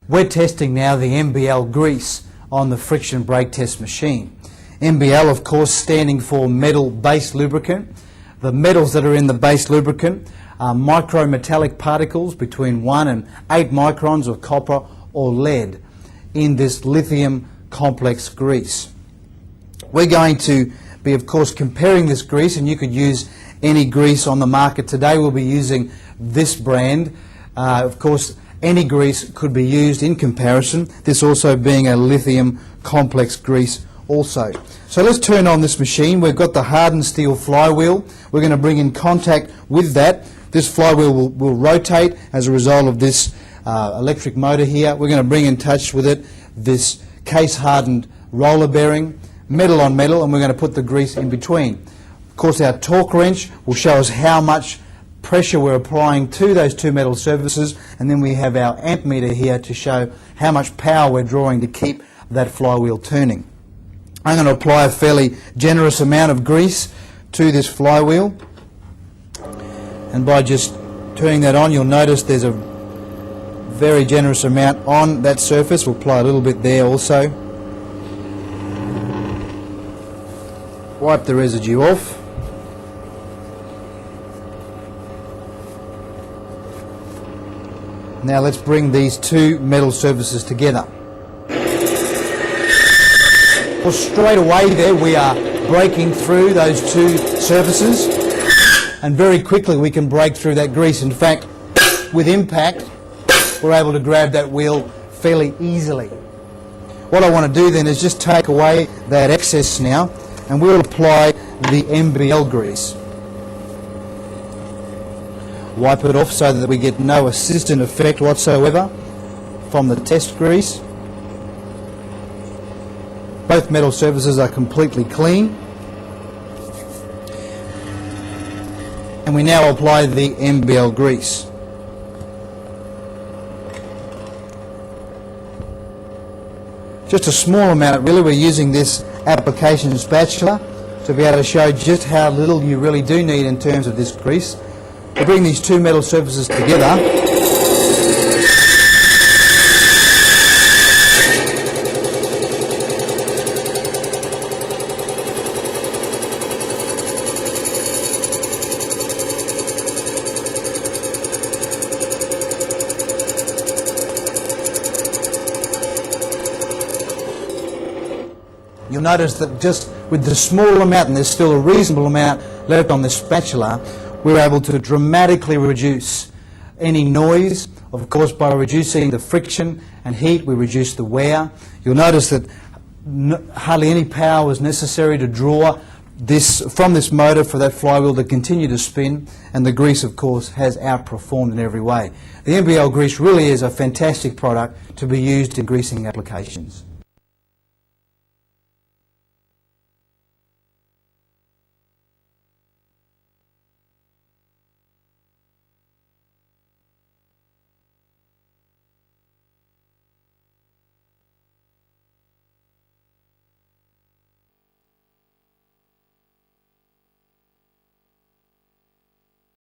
We're testing now the MBL grease on the friction brake test machine. MBL, of course, standing for metal base lubricant. The metals that are in the base lubricant are micrometallic particles between 1 and 8 microns of copper or lead in this lithium complex grease. We're going to be, of course, comparing this grease, and you could use any grease on the market today. We'll be using this brand. Of course, any grease could be used in comparison, this also being a lithium complex grease also. So let's turn on this machine. We've got the hardened steel flywheel. We're going to bring in contact with that. This flywheel will rotate as a result of this electric motor here. We're going to bring in touch with it this case hardened roller bearing, metal on metal, and we're going to put the grease in between. Of course, our torque wrench will show us how much pressure we're applying to those two metal surfaces, and then we have our amp meter here to show how much power we're drawing to keep that flywheel turning. I'm going to apply a fairly generous amount of grease to this flywheel, and by just turning that on, you'll notice there's a very generous amount on that surface. We'll apply a little bit there also. Wipe the residue off. Now let's bring these two metal surfaces together. Well, straight away there we are breaking through those two surfaces, and very quickly we can break through that grease. In fact, with impact, we're able to grab that wheel fairly easily. What I want to do then is just take away that excess now, and we'll apply the MBL grease. Wipe it off so that we get no assistant effect whatsoever from the test grease. Both metal surfaces are completely clean. And we now apply the MBL grease. Just a small amount really. We're using this application spatula to be able to show just how little you really do need in terms of this grease. We bring these two metal surfaces together. You'll notice that just with the small amount, and there's still a reasonable amount left on this spatula, we're able to dramatically reduce any noise. Of course, by reducing the friction and heat, we reduce the wear. You'll notice that hardly any power was necessary to draw this from this motor for that flywheel to continue to spin, and the grease, of course, has outperformed in every way. The MBL grease really is a fantastic product to be used in greasing applications.